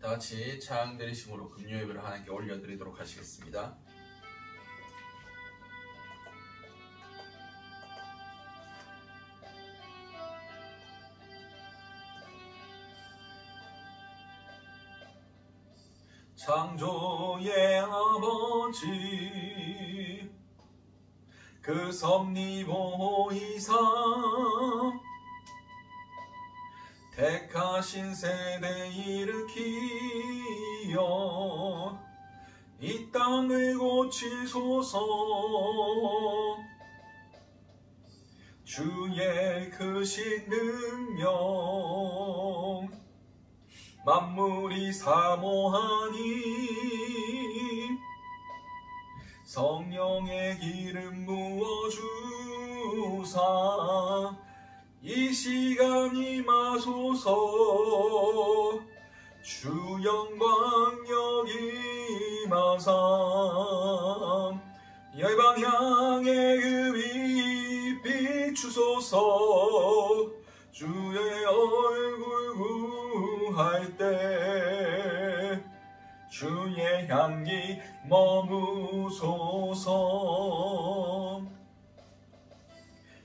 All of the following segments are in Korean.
다 같이 찬양 드리심으로 금요 예배를 하나님께 올려드리도록 하시겠습니다. 창조의 아버지 그 섭리 보이사 택하신 세대 일으키어 이 땅을 고치소서. 주의 크신 능력 만물이 사모하니 성령의 기름 부어주사 이 시간 임하소서. 주 영광 여기마사 열방 향해 그 빛 비추소서. 주의 얼굴 구할 때 주의 향기 머무소서.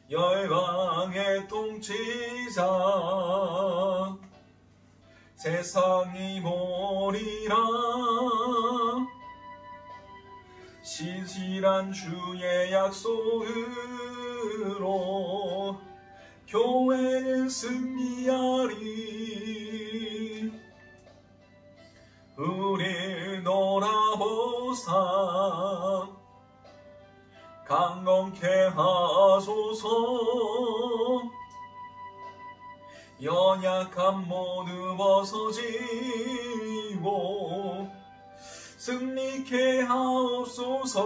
열방의 통치자 세상이 보리라. 신실한 주의 약속으로 교회는 승리하리. 우릴 놀아보사 강건케 하소서. 연약함 모두 벗어지고 승리케 하옵소서.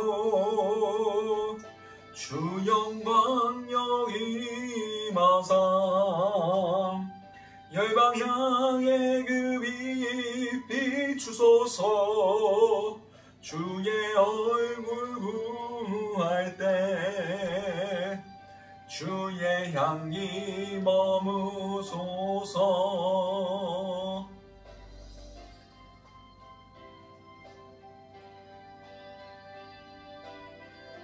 주 영광 여기마사 열방 향해 그 빛 비추소서. 주의 얼굴 구할 때 주의 향기 머무소서.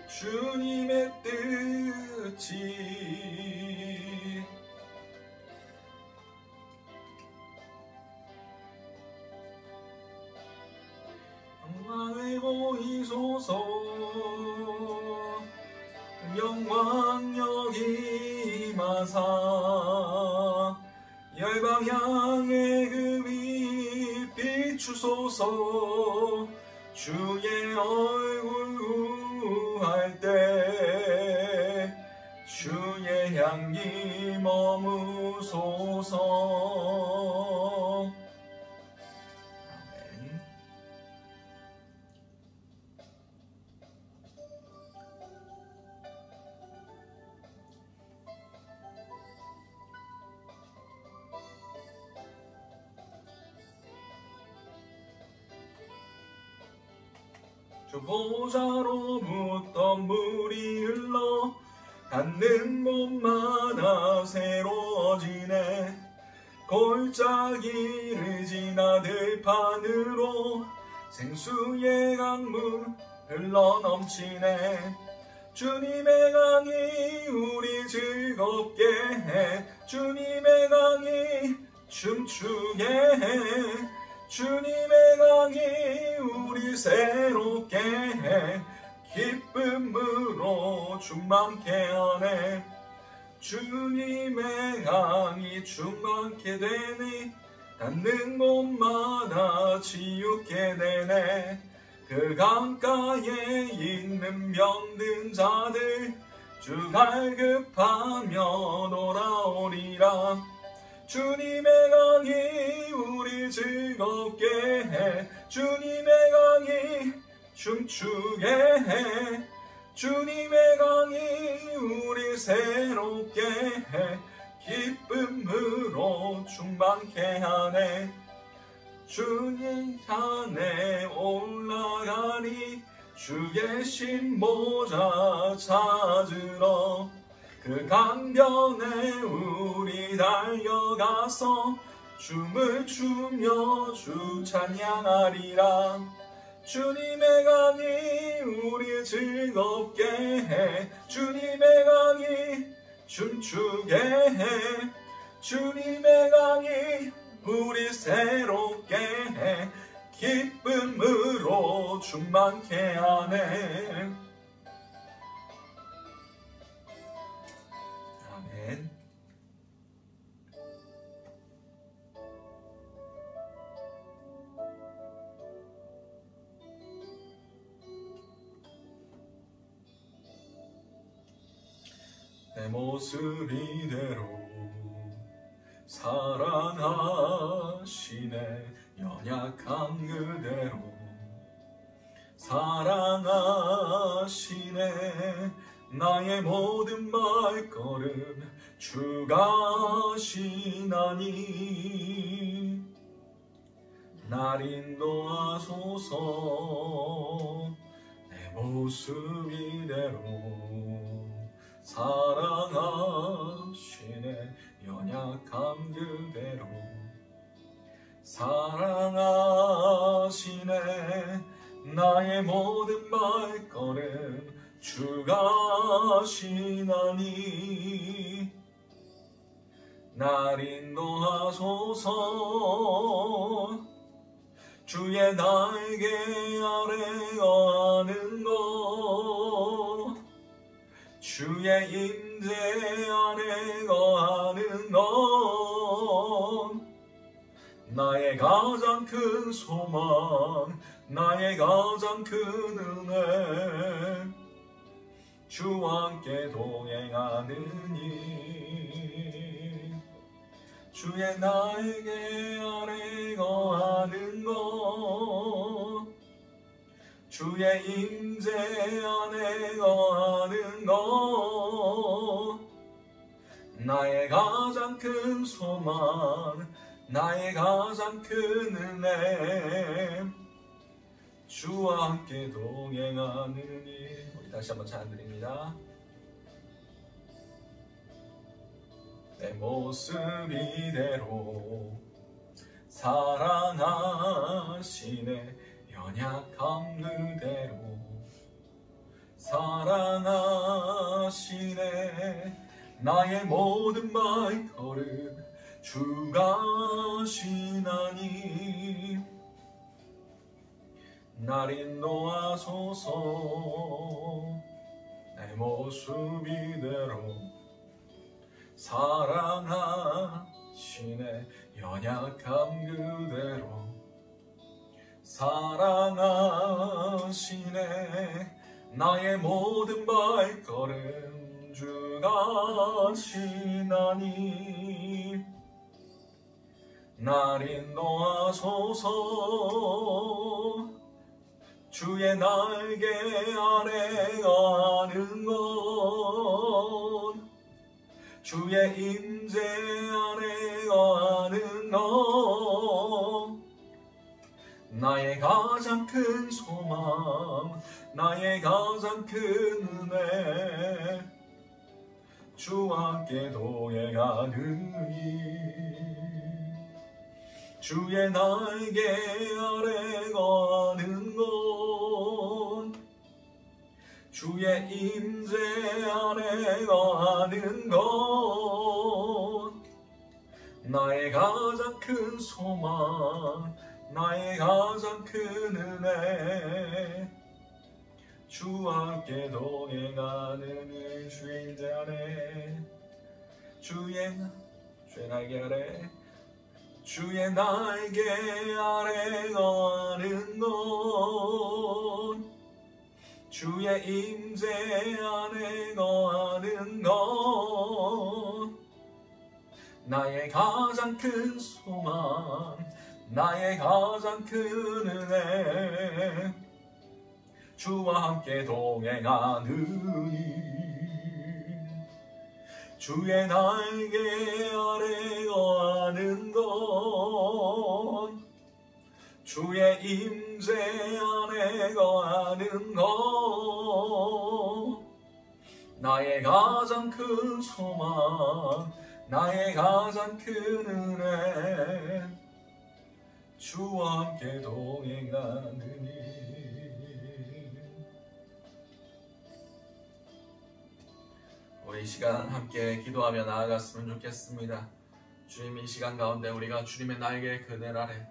주님의 뜻이 영광을 보이소서. 영광 여기마사 열방 향해 그 빛 비추소서. 주의 얼굴 구할 때 주의 향기 머무소서. 아멘. 주 보좌로부터 물이 흘러 닿는 곳마다 새로워지네. 골짜기를 지나 들판으로 생수의 강물 흘러넘치네. 주님의 강이 우리 즐겁게 해. 주님의 강이 춤추게 해. 주님의 강이 우리 새롭게 해. 기쁨으로 충만케 하네. 주님의 강이 충만케 되니 닿는 곳마다 치유케 되네. 그 강가에 있는 병든 자들 주 갈급하며 돌아오리라. 주님의 강이 우리 즐겁게 해. 주님의 강이 춤추게 해. 주님의 강이 우리 새롭게 해. 기쁨으로 충만케 하네. 주님 산에 올라가니 주 계신 보좌 찾으러. 그 강변에 우리 달려가서 춤을 추며 주 찬양하리라. 주님의 강이 우리 즐겁게 해. 주님의 강이 춤추게 해. 주님의 강이 우리 새롭게 해. 기쁨으로 충만케 하네. 아멘. 내 모습 이대로 사랑하시네. 연약한 그대로 사랑하시네. 나의 모든 발걸음 주가 시나니. 날 인도하소서. 내 모습 이대로 사랑하시네. 연약한 그대로 사랑하시네. 나의 모든 발걸음 주가 시나니. 날 인도하소서. 주의 날개 아래 거하는 것, 주의 임재 아래 거하는 것, 나의 가장 큰 소망, 나의 가장 큰 은혜, 주와 함께 동행하느니. 주의 날개 아래 거하는 것, 주의 임재 안에 거하는 것, 나의 가장 큰 소망, 나의 가장 큰 은혜, 주와 함께 동행하느니. 우리 다시 한번 찬양드립니다. 내 모습 이대로 사랑하시네. 연약한 그대로 사랑하시네. 나의 모든 발걸음 주가 시나니. 날 인도하소서. 내 모습 이대로 사랑하시네. 연약한 그대로 사랑하시네. 나의 모든 발걸음 주가 시나니. 날 인도하소서. 주의 날개 아래 거하는 것, 주의 임재 안에 거하는 것, 나의 가장 큰 소망, 나의 가장 큰 은혜, 주와 함께 동행하느니. 주의 날개 아래 거하는 것, 주의 임재 안에 거하는 것, 나의 가장 큰 소망, 나의 가장 큰 은혜, 주와 함께 동행하느니. 주의 임재 아래, 주의 날개 아래, 주의 날개 아래 거하는 것, 주의 임재 안에 거하는 것, 나의 가장 큰 소망, 나의 가장 큰 은혜, 주와 함께 동행하느니. 주의 날개 아래 거하는 것, 주의 임재 안에 거하는 것, 나의 가장 큰 소망, 나의 가장 큰 은혜 주와 함께 동행하느니. 우리 이 시간 함께 기도하며 나아갔으면 좋겠습니다. 주님, 이 시간 가운데 우리가 주님의 날개 그늘 아래,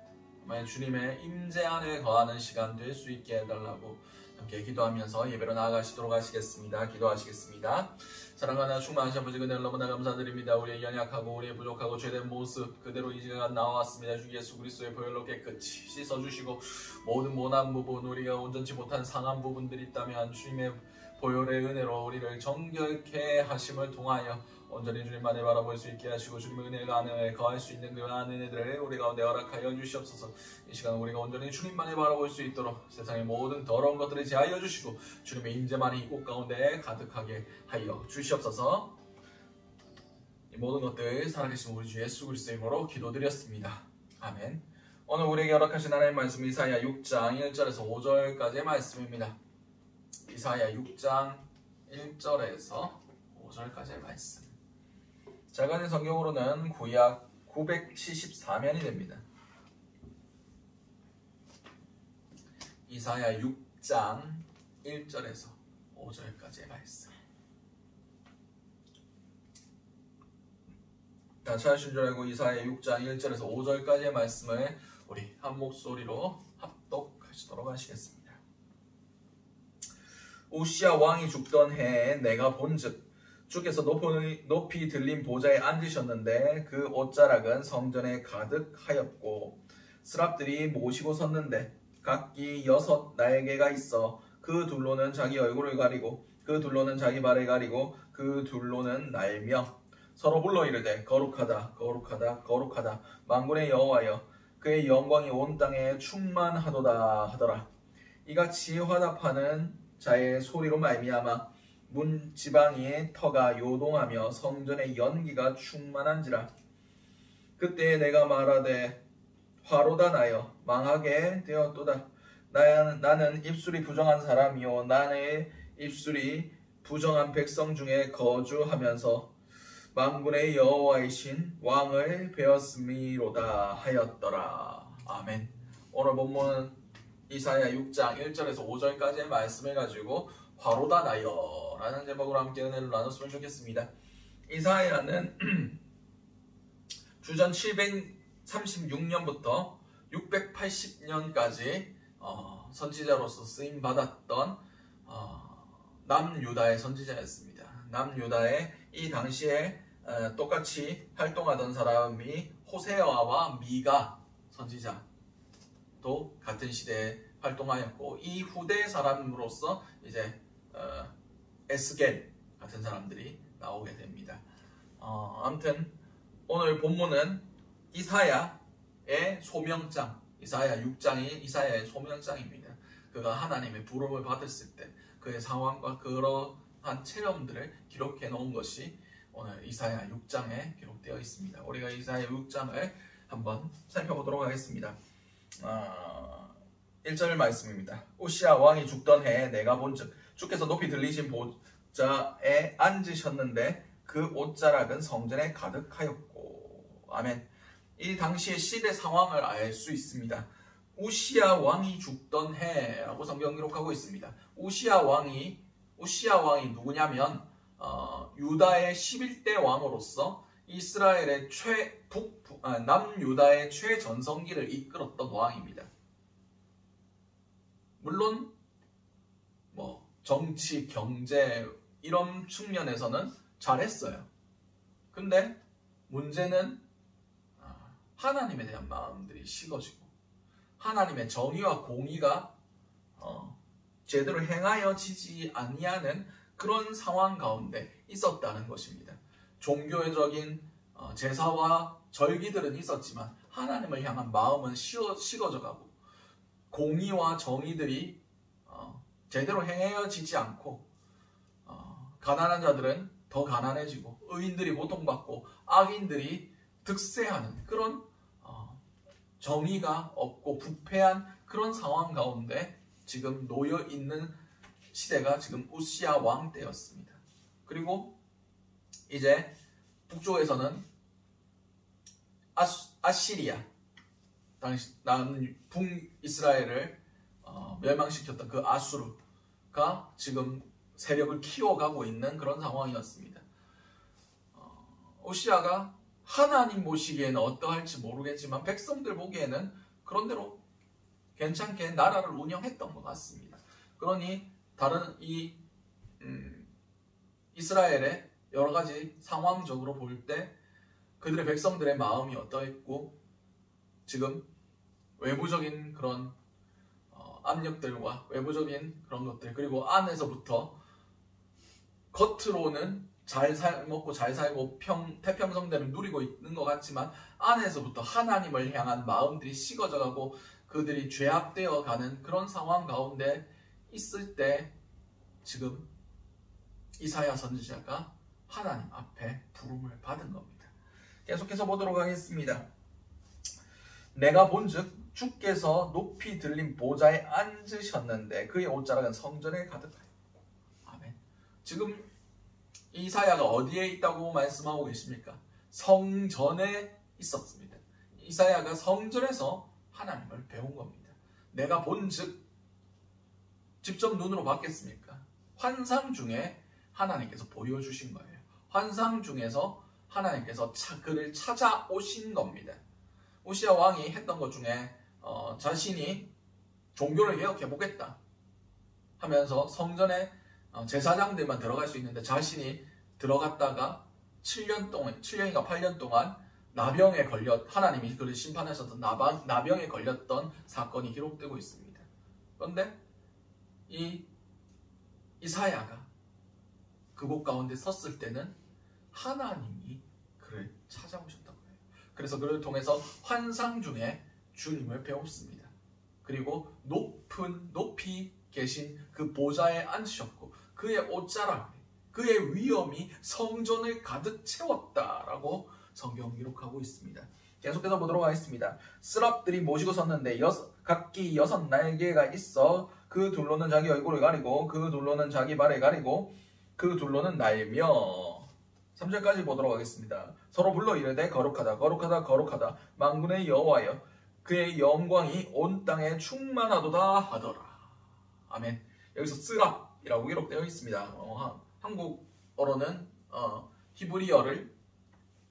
주님의 임재 안에 거하는 시간 될 수 있게 해달라고 함께 기도하면서 예배로 나아가시도록 하시겠습니다. 기도하시겠습니다. 사랑하는 충만하신 아버지, 그늘 너무나 감사드립니다. 우리의 연약하고 우리의 부족하고 죄된 모습 그대로 이 시간 나왔습니다. 주 예수 그리스도의 보혈로 깨끗이 씻어주시고, 모든 모난 부분, 우리가 온전치 못한 상한 부분들이 있다면 주님의 보혈의 은혜로 우리를 정결케 하심을 통하여 온전히 주님만을 바라볼 수 있게 하시고, 주님의 은혜가 안에 거할 수 있는 그러한 은혜들을 우리 가운데 허락하여 주시옵소서. 이 시간 우리가 온전히 주님만을 바라볼 수 있도록 세상의 모든 더러운 것들을 제하여 주시고, 주님의 임재만이 이곳 가운데 가득하게 하여 주시옵소서. 이 모든 것들 살아계신 우리 주 예수 그리스도의 이름으로 기도드렸습니다. 아멘. 오늘 우리에게 허락하신 하나님의 말씀, 이사야 6장 1절에서 5절까지의 말씀입니다. 이사야 6장 1절에서 5절까지의 말씀. 작은 성경으로는 구약 974면이 됩니다. 이사야 6장 1절에서 5절까지의 말씀. 다 찾으신 줄 알고 이사야 6장 1절에서 5절까지의 말씀을 우리 한 목소리로 합독하시도록 하시겠습니다. 우시야 왕이 죽던 해에 내가 본즉 주께서 높이 들린 보좌에 앉으셨는데 그 옷자락은 성전에 가득하였고, 스랍들이 모시고 섰는데 각기 6 날개가 있어 그 둘로는 자기 얼굴을 가리고 그 둘로는 자기 발을 가리고 그 둘로는 날며 서로 불러 이르되 거룩하다 거룩하다 거룩하다 만군의 여호와여, 그의 영광이 온 땅에 충만하도다 하더라. 이같이 화답하는 자의 소리로 말미암아 문 지방의 터가 요동하며 성전의 연기가 충만한지라. 그때 내가 말하되 화로다 나여 망하게 되었도다. 나는 입술이 부정한 사람이요 나의 입술이 부정한 백성 중에 거주하면서 만군의 여호와이신 왕을 배웠음이로다 하였더라. 아멘. 오늘 본문은 이사야 6장 1절에서 5절까지의 말씀을 가지고 화로다 나여 라는 제목으로 함께 은혜를 나눴으면 좋겠습니다. 이사야는 주전 736년부터 680년까지 선지자로서 쓰임받았던 남유다의 선지자였습니다. 남유다의 이 당시에 똑같이 활동하던 사람이 호세아와 미가 선지자도 같은 시대에 활동하였고, 이 후대 사람으로서 이제 에스겔 같은 사람들이 나오게 됩니다. 아무튼 오늘 본문은 이사야의 소명장, 이사야 6장이 이사야의 소명장입니다. 그가 하나님의 부름을 받았을 때 그의 상황과 그러한 체험들을 기록해 놓은 것이 오늘 이사야 6장에 기록되어 있습니다. 우리가 이사야 6장을 한번 살펴보도록 하겠습니다. 1절 말씀입니다. 우시야 왕이 죽던 해에 내가 본즉 주께서 높이 들리신 보좌에 앉으셨는데 그 옷자락은 성전에 가득하였고. 아멘. 이 당시의 시대 상황을 알 수 있습니다. 우시야 왕이 죽던 해라고 성경 기록하고 있습니다. 우시야 왕이 누구냐면 유다의 11대 왕으로서 이스라엘의 남유다의 최전성기를 이끌었던 왕입니다. 물론 정치, 경제 이런 측면에서는 잘했어요. 근데 문제는 하나님에 대한 마음들이 식어지고 하나님의 정의와 공의가 제대로 행하여지지 아니하는 그런 상황 가운데 있었다는 것입니다. 종교적인 제사와 절기들은 있었지만 하나님을 향한 마음은 식어져 가고, 공의와 정의들이 제대로 행해지지 않고 가난한 자들은 더 가난해지고 의인들이 고통받고 악인들이 득세하는 그런 정의가 없고 부패한 그런 상황 가운데 지금 놓여 있는 시대가 지금 우시야 왕 때였습니다. 그리고 이제 북쪽에서는 아시리아, 당시 북이스라엘을 멸망시켰던 그 아수르가 지금 세력을 키워가고 있는 그런 상황이었습니다. 오시아가 하나님 보시기에는 어떠할지 모르겠지만 백성들 보기에는 그런대로 괜찮게 나라를 운영했던 것 같습니다. 그러니 다른 이스라엘의 여러 가지 상황적으로 볼 때 그들의 백성들의 마음이 어떠했고 지금 외부적인 그런 압력들과 외부적인 그런 것들 그리고 안에서부터 겉으로는 잘 먹고 잘 살고 태평성대를 누리고 있는 것 같지만 안에서부터 하나님을 향한 마음들이 식어져 가고 그들이 죄악되어 가는 그런 상황 가운데 있을 때 지금 이사야 선지자가 하나님 앞에 부름을 받은 겁니다. 계속해서 보도록 하겠습니다. 내가 본즉 주께서 높이 들린 보좌에 앉으셨는데 그의 옷자락은 성전에 가득하여. 아멘. 지금 이사야가 어디에 있다고 말씀하고 계십니까? 성전에 있었습니다. 이사야가 성전에서 하나님을 배운 겁니다. 내가 본즉 직접 눈으로 봤겠습니까? 환상 중에 하나님께서 보여주신 거예요. 환상 중에서 하나님께서 그를 찾아오신 겁니다. 우시야 왕이 했던 것 중에 자신이 종교를 개혁해보겠다 하면서 성전에 제사장들만 들어갈 수 있는데 자신이 들어갔다가 7년인가 8년 동안 나병에 하나님이 그를 심판하셨던 나병에 걸렸던 사건이 기록되고 있습니다. 그런데 이사야가 그곳 가운데 섰을 때는 하나님이 그를 찾아오셨다고 해요. 그래서 그를 통해서 환상 중에 주님을 배웠습니다. 그리고 높이 계신 그 보좌에 앉으셨고 그의 옷자락에 그의 위엄이 성전을 가득 채웠다라고 성경 기록하고 있습니다. 계속해서 보도록 하겠습니다. 스랍들이 모시고 섰는데 각기 6 날개가 있어 그 둘로는 자기 얼굴을 가리고 그 둘로는 자기 발을 가리고 그 둘로는 날며 3절까지 보도록 하겠습니다. 서로 불러 이르되 거룩하다 거룩하다 거룩하다 만군의 여호와여 그의 영광이 온 땅에 충만하도다 하더라. 아멘. 여기서 스랍이라고 기록되어 있습니다. 한국어로는 히브리어를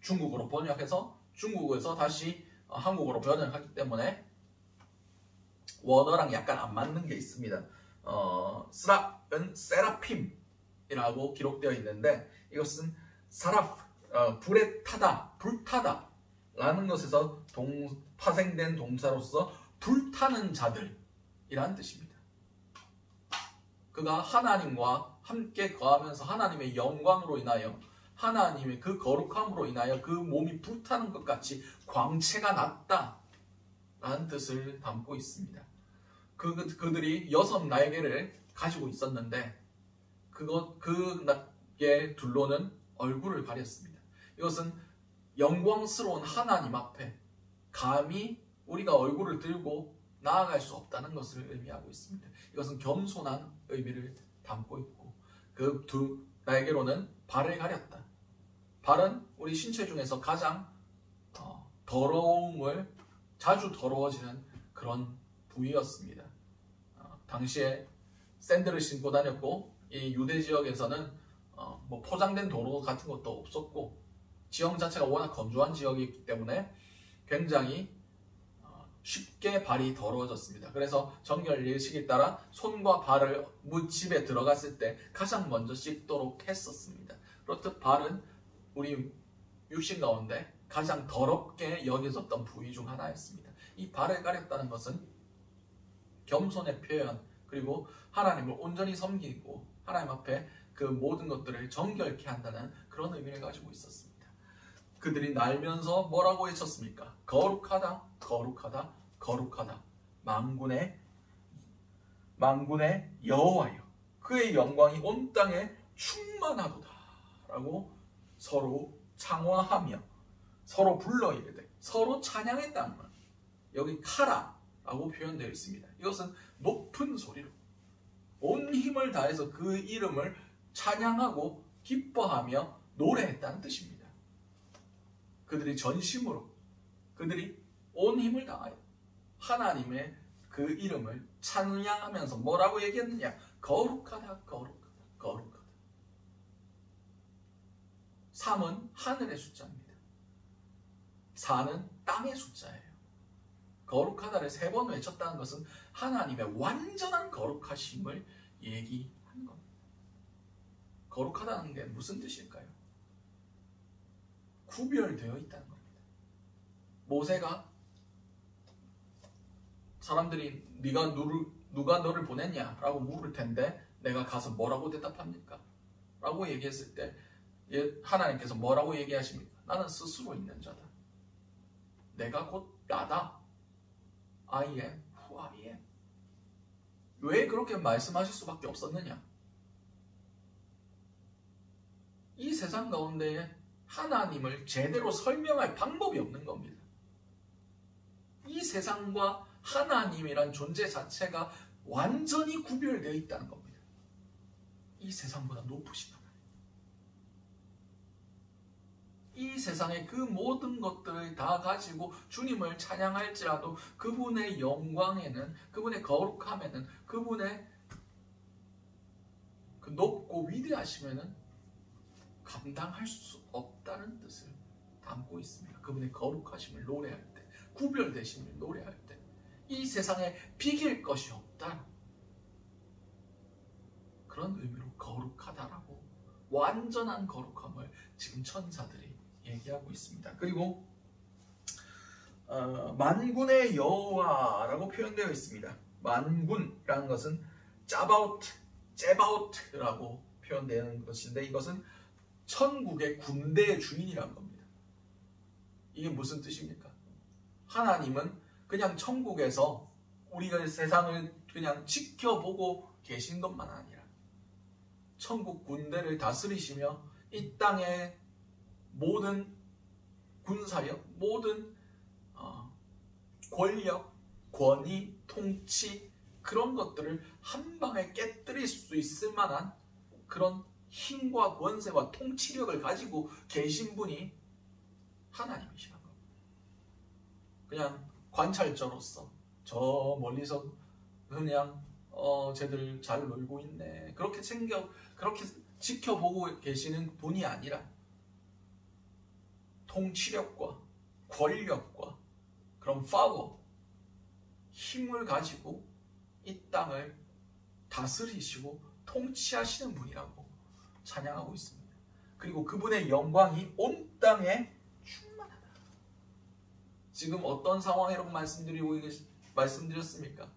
중국어로 번역해서 중국어에서 다시 한국어로 번역하기 때문에 원어랑 약간 안 맞는 게 있습니다. 스랍은 세라핌이라고 기록되어 있는데 이것은 불에 타다, 불타다 라는 것에서 파생된 동사로서 불타는 자들이라는 뜻입니다. 그가 하나님과 함께 거하면서 하나님의 영광으로 인하여 하나님의 그 거룩함으로 인하여 그 몸이 불타는 것 같이 광채가 났다 라는 뜻을 담고 있습니다. 그들이 6 날개를 가지고 있었는데 그의 둘로는 얼굴을 가렸습니다. 이것은 영광스러운 하나님 앞에 감히 우리가 얼굴을 들고 나아갈 수 없다는 것을 의미하고 있습니다. 이것은 겸손한 의미를 담고 있고 그 2 날개로는 발을 가렸다. 발은 우리 신체 중에서 가장 더러움을 자주 더러워지는 그런 부위였습니다. 당시에 샌들을 신고 다녔고 이 유대 지역에서는 포장된 도로 같은 것도 없었고 지형 자체가 워낙 건조한 지역이기 때문에 굉장히 쉽게 발이 더러워졌습니다. 그래서 정결 예식에 따라 손과 발을 집에 들어갔을 때 가장 먼저 씻도록 했었습니다. 그렇듯 발은 우리 육신 가운데 가장 더럽게 여겨졌던 부위 중 하나였습니다. 이 발을 가렸다는 것은 겸손의 표현 그리고 하나님을 온전히 섬기고 하나님 앞에 그 모든 것들을 정결케 한다는 그런 의미를 가지고 있었습니다. 그들이 날면서 뭐라고 외쳤습니까? 거룩하다 거룩하다 거룩하다 만군의 여호와여 그의 영광이 온 땅에 충만하도다 라고 서로 창화하며 서로 불러 이르되 서로 찬양했다는 것. 여기 카라라고 표현되어 있습니다. 이것은 높은 소리로 온 힘을 다해서 그 이름을 찬양하고 기뻐하며 노래했다는 뜻입니다. 그들이 전심으로 그들이 온 힘을 다하여 하나님의 그 이름을 찬양하면서 뭐라고 얘기했느냐? 거룩하다, 거룩하다, 거룩하다. 3은 하늘의 숫자입니다. 4는 땅의 숫자예요. 거룩하다를 3번 외쳤다는 것은 하나님의 완전한 거룩하심을 얘기하는 겁니다. 거룩하다는 게 무슨 뜻일까요? 구별되어 있다는 겁니다. 모세가 사람들이 누가 너를 보냈냐? 라고 물을 텐데 내가 가서 뭐라고 대답합니까? 라고 얘기했을 때 하나님께서 뭐라고 얘기하십니까? 나는 스스로 있는 자다. 내가 곧 나다. I am who I am. 왜 그렇게 말씀하실 수밖에 없었느냐? 이 세상 가운데 하나님을 제대로 설명할 방법이 없는 겁니다. 이 세상과 하나님이란 존재 자체가 완전히 구별되어 있다는 겁니다. 이 세상보다 높으신 하나님. 이 세상의 그 모든 것들을 다 가지고 주님을 찬양할지라도 그분의 영광에는, 그분의 거룩함에는, 그분의 그 높고 위대하심에는 감당할 수 없다는 뜻을 담고 있습니다. 그분의 거룩하심을 노래할 때, 구별되심을 노래할 때, 이 세상에 비길 것이 없다. 그런 의미로 거룩하다라고 완전한 거룩함을 지금 천사들이 얘기하고 있습니다. 그리고 만군의 여호와라고 표현되어 있습니다. 만군이라는 것은 제바오트라고 표현되는 것인데 이것은 천국의 군대의 주인이라는 겁니다. 이게 무슨 뜻입니까? 하나님은 그냥 천국에서 우리가 세상을 그냥 지켜보고 계신 것만 아니라 천국 군대를 다스리시며 이 땅의 모든 군사력, 모든 권력, 권위, 통치 그런 것들을 한 방에 깨뜨릴 수 있을 만한 그런 힘과 권세와 통치력을 가지고 계신 분이 하나님이시라는 겁니다. 그냥 관찰자로서 저 멀리서 그냥 쟤들 잘 놀고 있네 그렇게 지켜보고 계시는 분이 아니라 통치력과 권력과 그런 파워, 힘을 가지고 이 땅을 다스리시고 통치하시는 분이라고 찬양하고 있습니다. 그리고 그분의 영광이 온 땅에 충만하다. 지금 어떤 상황이라고 말씀드렸습니까?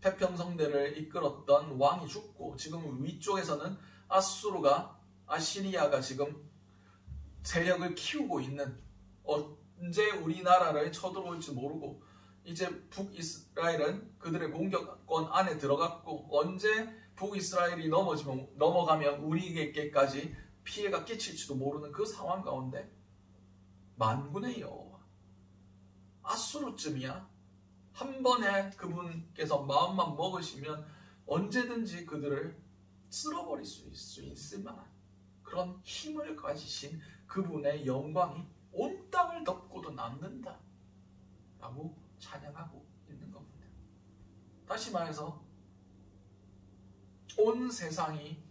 태평성대를 이끌었던 왕이 죽고 지금 위쪽에서는 아시리아가 지금 세력을 키우고 있는, 언제 우리나라를 쳐들어올지 모르고 이제 북이스라엘은 그들의 공격권 안에 들어갔고 언제 북이스라엘이 넘어가면 우리에게까지 피해가 끼칠지도 모르는 그 상황 가운데 만군의 여호와 아수르쯤이야 한 번에 그분께서 마음만 먹으시면 언제든지 그들을 쓸어버릴 수 있을 만한 그런 힘을 가지신 그분의 영광이 온 땅을 덮고도 남는다 라고 찬양하고 있는 겁니다. 다시 말해서 온 세상이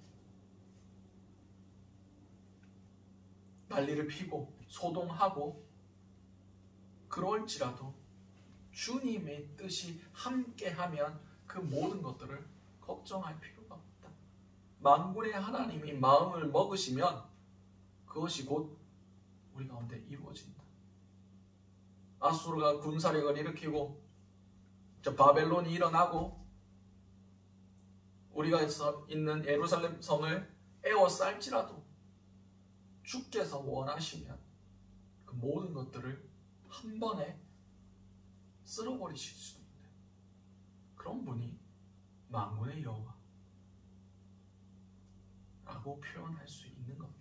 난리를 피고 소동하고 그럴지라도 주님의 뜻이 함께하면 그 모든 것들을 걱정할 필요가 없다. 만군의 하나님이 마음을 먹으시면 그것이 곧 우리 가운데 이루어진다. 아수르가 군사력을 일으키고 바벨론이 일어나고 우리가 있는 예루살렘 성을 에워쌀지라도 주께서 원하시면 그 모든 것들을 한 번에 쓸어버리실 수도 있는 그런 분이 만군의 여호와 라고 표현할 수 있는 겁니다.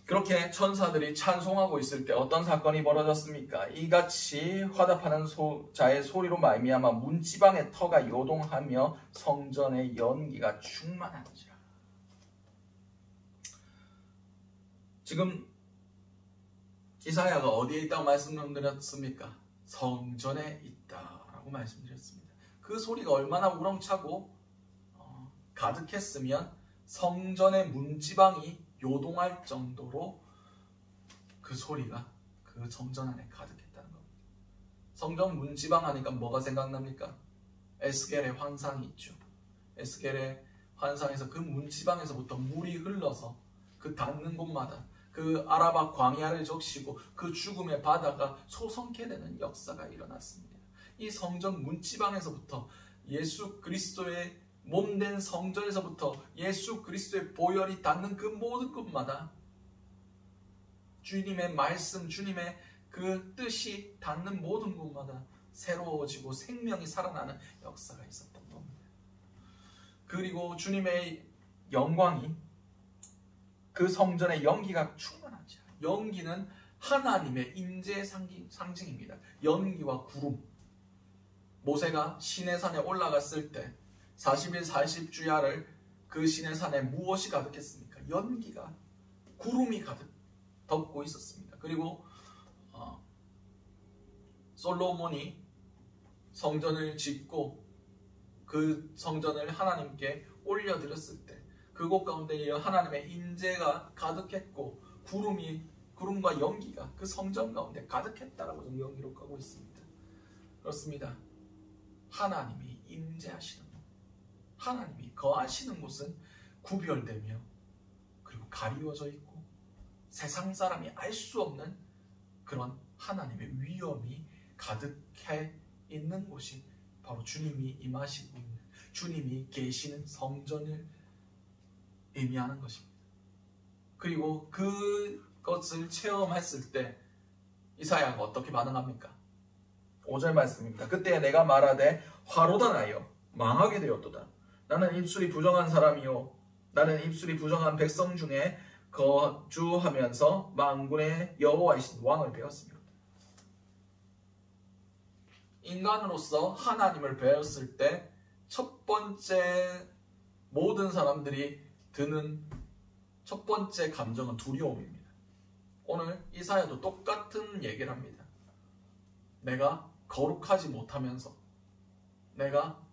그렇게 천사들이 찬송하고 있을 때 어떤 사건이 벌어졌습니까? 이같이 화답하는 자의 소리로 말미암아 문지방의 터가 요동하며 성전의 연기가 충만한지라. 지금 이사야가 어디에 있다고 말씀드렸습니까? 성전에 있다라고 말씀드렸습니다. 그 소리가 얼마나 우렁차고 가득했으면 성전의 문지방이 요동할 정도로 그 소리가 그 성전 안에 가득했다는 겁니다. 성전 문지방 하니까 뭐가 생각납니까? 에스겔의 환상이 있죠. 에스겔의 환상에서 그 문지방에서부터 물이 흘러서 그 닿는 곳마다 그 아라바 광야를 적시고 그 죽음의 바다가 솟게 되는 역사가 일어났습니다. 이 성전 문지방에서부터 예수 그리스도의 몸된 성전에서부터 예수 그리스도의 보혈이 닿는 그 모든 곳마다 주님의 말씀, 주님의 그 뜻이 닿는 모든 곳마다 새로워지고 생명이 살아나는 역사가 있었던 겁니다. 그리고 주님의 영광이 그 성전의 연기가 충만하죠. 연기는 하나님의 임재의 상징입니다. 연기와 구름. 모세가 시내산에 올라갔을 때 40일 40주야를 그 시내산에 무엇이 가득했습니까? 연기가, 구름이 가득 덮고 있었습니다. 그리고 솔로몬이 성전을 짓고 그 성전을 하나님께 올려드렸을 때 그곳 가운데 하나님의 임재가 가득했고 구름과 연기가 그 성전 가운데 가득했다라고 성경은 기록하고 있습니다. 그렇습니다. 하나님이 임재하시는 곳, 하나님이 거하시는 곳은 구별되며 그리고 가리워져 있고 세상 사람이 알 수 없는 그런 하나님의 위엄이 가득해 있는 곳이 바로 주님이 임하시고 있는, 주님이 계시는 성전을 의미하는 것입니다. 그리고 그것을 체험했을 때 이사야가 어떻게 반응합니까? 5절 말씀입니다. 그때 내가 말하되 화로다 나여 망하게 되었도다. 나는 입술이 부정한 사람이요 나는 입술이 부정한 백성 중에 거주하면서 만군의 여호와이신 왕을 배웠습니다. 인간으로서 하나님을 배웠을 때 첫 번째 모든 사람들이 드는 첫 번째 감정은 두려움입니다. 오늘 이사야도 똑같은 얘기를 합니다. 내가 거룩하지 못하면서 내가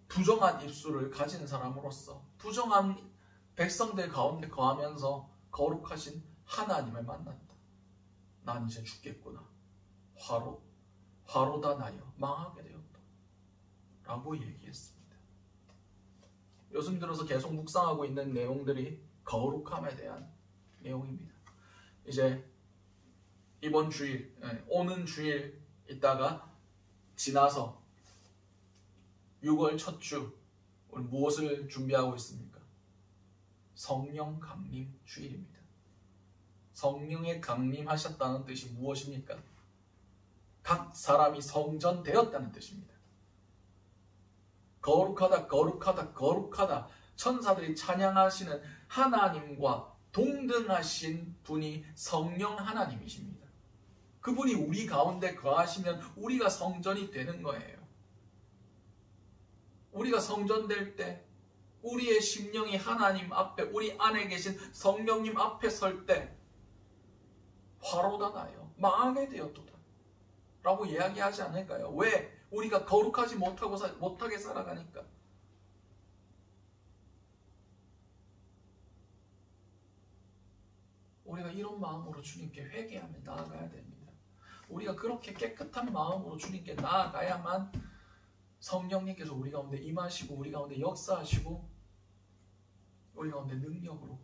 부정한 입술을 가진 사람으로서 부정한 백성들 가운데 거하면서 거룩하신 하나님을 만났다. 난 이제 죽겠구나. 화로다 나여 망하게 되었다. 라고 얘기했습니다. 요즘 들어서 계속 묵상하고 있는 내용들이 거룩함에 대한 내용입니다. 이제 이번 주일, 오는 주일 있다가 지나서 6월 첫 주 우리 무엇을 준비하고 있습니까? 성령 강림 주일입니다. 성령의 강림하셨다는 뜻이 무엇입니까? 각 사람이 성전되었다는 뜻입니다. 거룩하다, 거룩하다, 거룩하다. 천사들이 찬양하시는 하나님과 동등하신 분이 성령 하나님이십니다. 그분이 우리 가운데 거하시면 우리가 성전이 되는 거예요. 우리가 성전될 때 우리의 심령이 하나님 앞에 우리 안에 계신 성령님 앞에 설 때 화로다 나여 망하게 되었도다 라고 이야기하지 않을까요? 왜? 우리가 거룩하지 못하게 살아가니까. 우리가 이런 마음으로 주님께 회개하며 나아가야 됩니다. 우리가 그렇게 깨끗한 마음으로 주님께 나아가야만 성령님께서 우리 가운데 임하시고 우리 가운데 역사하시고 우리 가운데 능력으로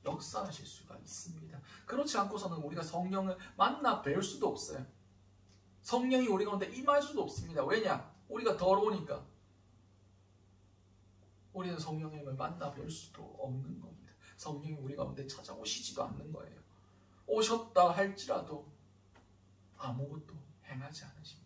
역사하실 수가 있습니다. 그렇지 않고서는 우리가 성령을 만나 뵐 수도 없어요. 성령이 우리 가운데 임할 수도 없습니다. 왜냐? 우리가 더러우니까. 우리는 성령님을 만나 뵐 수도 없는 겁니다. 성령이 우리 가운데 찾아오시지도 않는 거예요. 오셨다 할지라도 아무것도 행하지 않으십니다.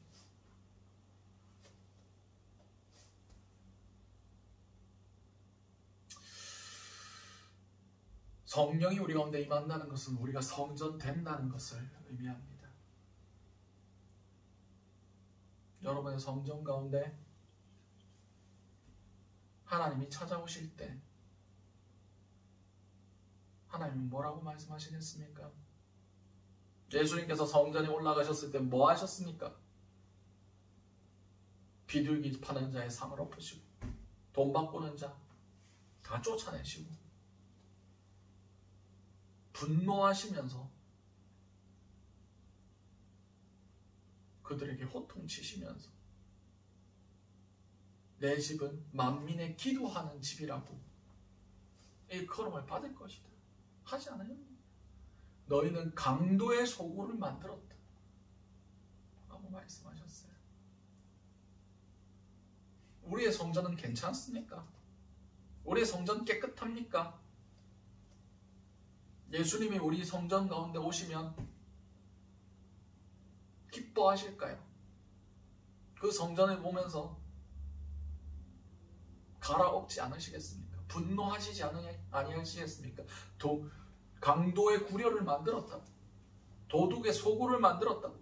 성령이 우리 가운데 임한다는 것은 우리가 성전 된다는 것을 의미합니다. 여러분의 성전 가운데 하나님이 찾아오실 때 하나님은 뭐라고 말씀하시겠습니까? 예수님께서 성전에 올라가셨을 때 뭐 하셨습니까? 비둘기 파는 자의 상을 엎으시고 돈 바꾸는 자 다 쫓아내시고 분노하시면서 그들에게 호통치시면서 내 집은 만민의 기도하는 집이라고 일컬음을 받을 것이다 하지 않아요? 너희는 강도의 소굴을 만들었다 라고 말씀하셨어요. 우리의 성전은 괜찮습니까? 우리의 성전 깨끗합니까? 예수님이 우리 성전 가운데 오시면 기뻐하실까요? 그 성전을 보면서 갈아엎지 않으시겠습니까? 분노하시지 아니하시겠습니까? 강도의 구려를 만들었다고, 도둑의 소굴을 만들었다고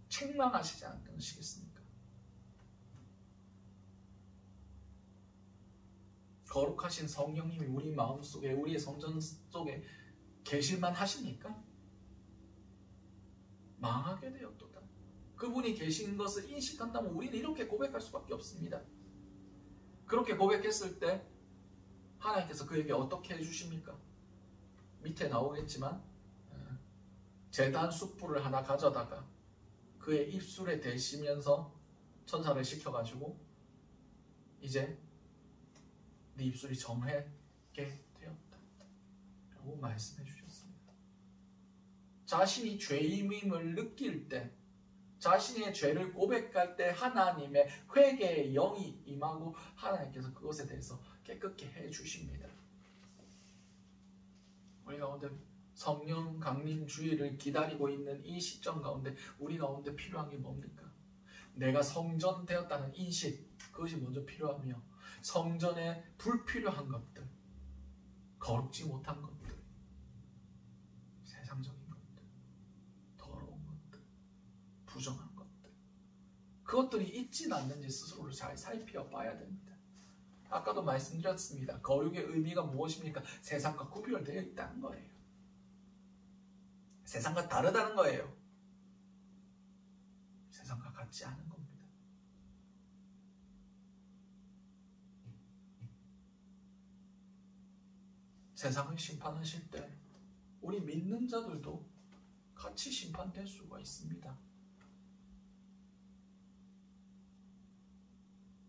책망하시지 않으시겠습니까? 거룩하신 성령님이 우리 마음속에, 우리의 성전 속에 계실만 하십니까? 망하게 되었도다. 그분이 계신 것을 인식한다면 우리는 이렇게 고백할 수밖에 없습니다. 그렇게 고백했을 때 하나님께서 그에게 어떻게 해주십니까? 밑에 나오겠지만 제단 숯불을 하나 가져다가 그의 입술에 대시면서 천사를 시켜가지고 이제 네 입술이 정하게 되었다 라고 말씀해 주셨습니다. 자신이 죄임을 느낄 때, 자신의 죄를 고백할 때 하나님의 회개의 영이 임하고 하나님께서 그것에 대해서 깨끗게 해주십니다. 우리 가운데 성령 강림 주의를 기다리고 있는 이 시점 가운데 우리 가운데 필요한 게 뭡니까? 내가 성전되었다는 인식, 그것이 먼저 필요하며 성전에 불필요한 것들, 거룩지 못한 것들, 세상적인 것들, 더러운 것들, 부정한 것들, 그것들이 있진 않는지 스스로를 잘 살펴봐야 됩니다. 아까도 말씀드렸습니다. 거룩의 의미가 무엇입니까? 세상과 구별되어 있다는 거예요. 세상과 다르다는 거예요. 세상과 같지 않은 겁니다. 세상을 심판하실 때 우리 믿는 자들도 같이 심판될 수가 있습니다.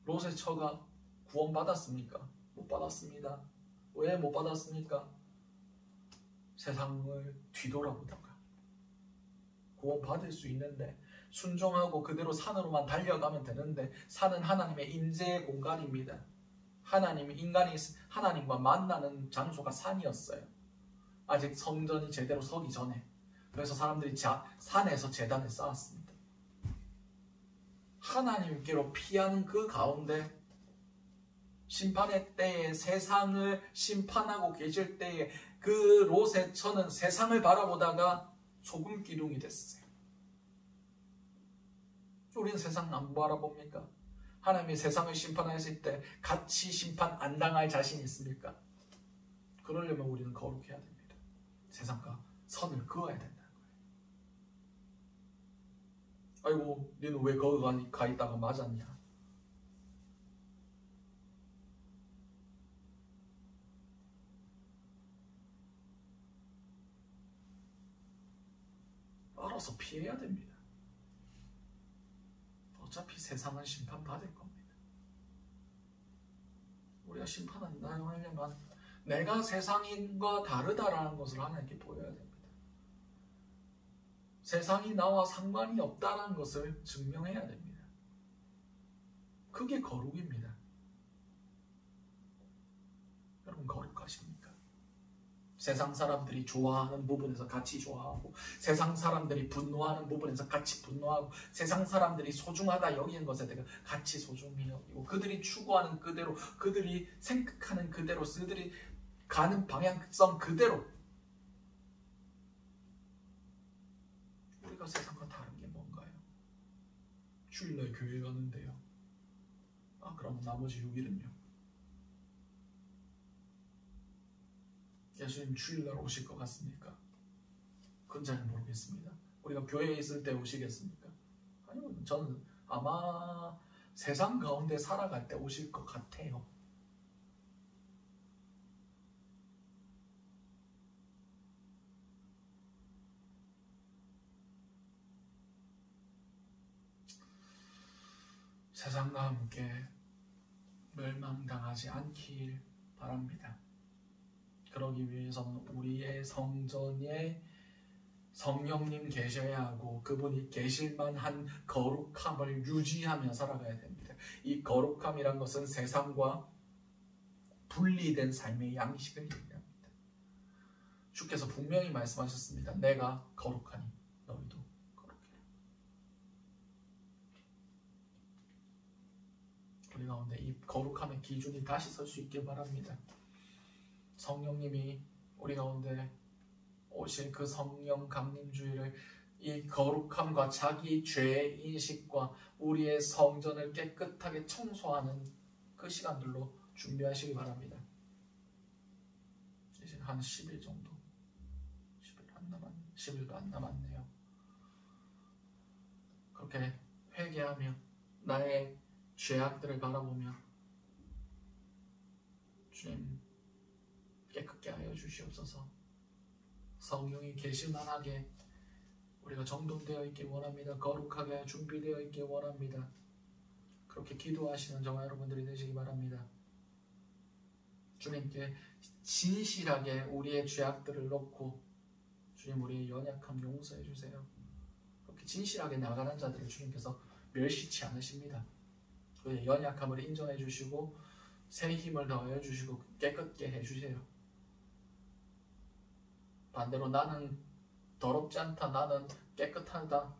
롯의 처가 구원받았습니까? 못 받았습니다. 왜 못 받았습니까? 세상을 뒤돌아보다가 구원받을 수 있는데 순종하고 그대로 산으로만 달려가면 되는데 산은 하나님의 임재의 공간입니다. 인간이 하나님과 만나는 장소가 산이었어요. 아직 성전이 제대로 서기 전에. 그래서 사람들이 산에서 제단을 쌓았습니다. 하나님께로 피하는 그 가운데 심판의 때에 세상을 심판하고 계실 때에 그 롯의 처는 세상을 바라보다가 소금 기둥이 됐어요. 우리는 세상 안 바라봅니까? 하나님이 세상을 심판하실 때 같이 심판 안 당할 자신이 있습니까? 그러려면 우리는 거룩해야 됩니다. 세상과 선을 그어야 된다는 거예요. 아이고, 너는 왜 거기 가 있다가 맞았냐? 알아서 피해야 됩니다. 어차피 세상은 심판받을 겁니다. 우리가 심판 안 당하려면 내가 세상인과 다르다라는 것을 하나님께 보여야 됩니다. 세상이 나와 상관이 없다는 것을 증명해야 됩니다. 그게 거룩입니다. 여러분 거룩하십니까? 세상 사람들이 좋아하는 부분에서 같이 좋아하고 세상 사람들이 분노하는 부분에서 같이 분노하고 세상 사람들이 소중하다 여기는 것에 대해 같이 소중히 여기고 그들이 추구하는 그대로 그들이 생각하는 그대로 그들이 가는 방향성 그대로 우리가 세상과 다른 게 뭔가요? 주일날 교회 가는데요. 그럼 나머지 6일은요? 예수님 주일날 오실 것 같습니까? 그건 잘 모르겠습니다. 우리가 교회에 있을 때 오시겠습니까? 아니요, 저는 아마 세상 가운데 살아갈 때 오실 것 같아요. 세상과 함께 멸망당하지 않길 바랍니다. 그러기 위해서는 우리의 성전에 성령님 계셔야 하고 그분이 계실만한 거룩함을 유지하며 살아가야 됩니다. 이 거룩함이란 것은 세상과 분리된 삶의 양식을 얘기합니다. 주께서 분명히 말씀하셨습니다. 내가 거룩하니 너희도 거룩해라. 우리 가운데 이 거룩함의 기준이 다시 설 수 있길 바랍니다. 성령님이 우리 가운데 오실 그 성령 강림주의를 이 거룩함과 자기 죄의 인식과 우리의 성전을 깨끗하게 청소하는 그 시간들로 준비하시기 바랍니다. 이제 한 10일 정도, 10일도 안 남았네요. 그렇게 회개하며 나의 죄악들을 바라보며 주님 깨끗게 하여 주시옵소서. 성령이 계실만하게 우리가 정돈되어 있길 원합니다. 거룩하게 준비되어 있길 원합니다. 그렇게 기도하시는 저와 여러분들이 되시기 바랍니다. 주님께 진실하게 우리의 죄악들을 놓고 주님 우리의 연약함 용서해 주세요. 그렇게 진실하게 나가는 자들을 주님께서 멸시치 않으십니다. 그의 연약함을 인정해 주시고 새 힘을 더해 주시고 깨끗게 해 주세요. 반대로 나는 더럽지 않다, 나는 깨끗하다,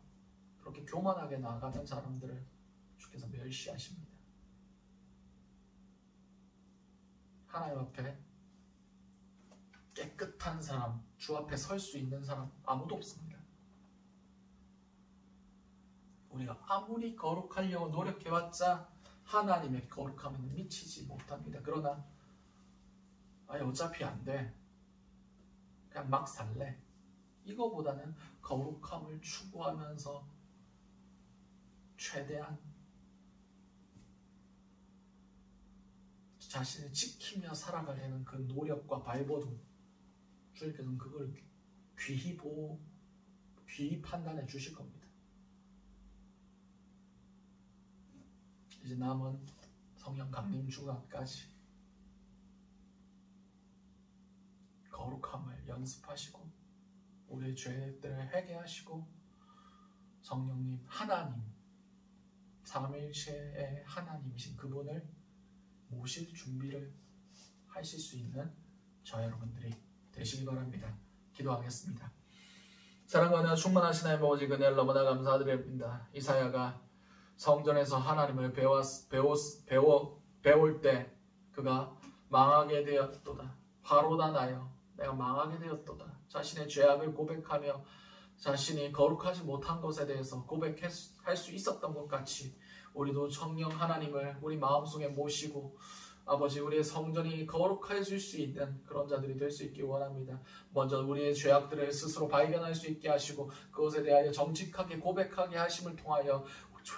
그렇게 교만하게 나아가는 사람들을 주께서 멸시하십니다. 하나님 앞에 깨끗한 사람, 주 앞에 설 수 있는 사람 아무도 없습니다. 우리가 아무리 거룩하려고 노력해봤자 하나님의 거룩함에는 미치지 못합니다. 그러나 어차피 안 돼, 그냥 막 살래, 이거보다는 거룩함을 추구하면서 최대한 자신을 지키며 살아가려는 그 노력과 발버둥, 주님께서는 그걸 귀히 판단해 주실 겁니다. 이제 남은 성령 강림 주간까지 거룩함을 연습하시고 우리의 죄들을 회개하시고 성령님 하나님, 삼위일체의 하나님이신 그분을 모실 준비를 하실 수 있는 저 여러분들이 되시기 바랍니다. 기도하겠습니다. 사랑과 은혜가 충만하신 하나님 아버지, 그네를 너무나 감사드립니다. 이사야가 성전에서 하나님을 배울 때 그가 망하게 되었도다. 바로다 나여 내가 망하게 되었도다. 자신의 죄악을 고백하며 자신이 거룩하지 못한 것에 대해서 고백할 수 있었던 것 같이 우리도 성령 하나님을 우리 마음속에 모시고 아버지 우리의 성전이 거룩해질 수 있는 그런 자들이 될 수 있기 원합니다. 먼저 우리의 죄악들을 스스로 발견할 수 있게 하시고 그것에 대하여 정직하게 고백하게 하심을 통하여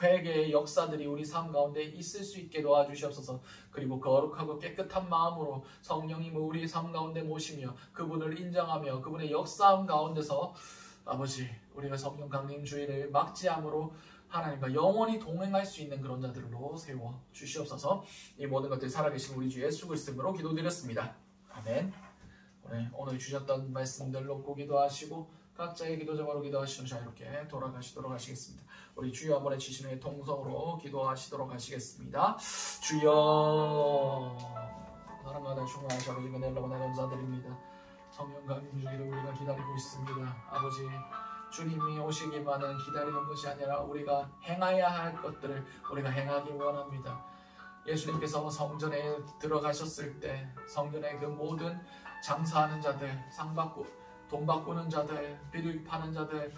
회개의 역사들이 우리 삶 가운데 있을 수 있게 도와주시옵소서. 그리고 거룩하고 깨끗한 마음으로 성령님을 우리 삶 가운데 모시며 그분을 인정하며 그분의 역사함 가운데서 아버지 우리가 성령 강림 주의를 막지 않으로 하나님과 영원히 동행할 수 있는 그런 자들로 세워 주시옵소서. 이 모든 것들 살아계신 우리 주 예수 그리스도로 기도드렸습니다. 아멘. 오늘 주셨던 말씀들 놓고 기도하시고 각자의 기도 제목으로 기도하시면 자유롭게 돌아가시도록 하시겠습니다. 우리 주여 한번에 지신의 통성으로 기도하시도록 하시겠습니다. 주여, 사랑과 충만하신 아버지 은혜를 너무나 감사드립니다. 성령 강림 주기를 우리가 기다리고 있습니다. 아버지 주님이 오시기만은 기다리는 것이 아니라 우리가 행해야 할 것들을 우리가 행하기 원합니다. 예수님께서 성전에 들어가셨을 때 성전의 그 모든 장사하는 자들, 상 받고 돈 바꾸는 자들, 비둘기 파는 자들,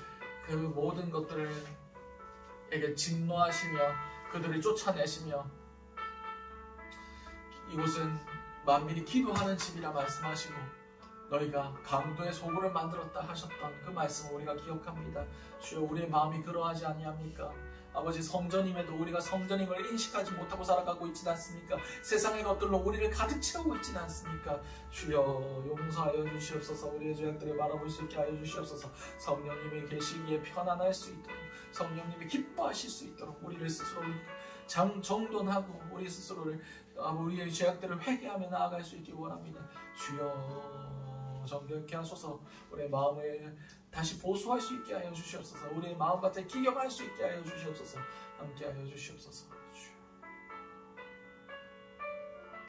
그 모든 것들에게 진노하시며 그들을 쫓아내시며 이곳은 만민이 기도하는 집이라 말씀하시고 너희가 강도의 소굴을 만들었다 하셨던 그 말씀을 우리가 기억합니다. 주여, 우리의 마음이 그러하지 아니합니까? 아버지, 성전임에도 우리가 성전임을 인식하지 못하고 살아가고 있지 않습니까? 세상의 것들로 우리를 가득 채우고 있지 않습니까? 주여, 용서하여 주시옵소서. 우리의 죄악들을 바라볼 수 있게 하여 주시옵소서. 성령님이 계시기에 편안할 수 있도록, 성령님이 기뻐하실 수 있도록 우리를 스스로를 정돈하고 우리 스스로를, 우리의 죄악들을 회개하며 나아갈 수 있기 원합니다. 주여, 정결케 하소서. 우리의 마음을 다시 보수할 수 있게 하여 주시옵소서. 우리의 마음밭에 기경할 수 있게 하여 주시옵소서. 함께 하여 주시옵소서.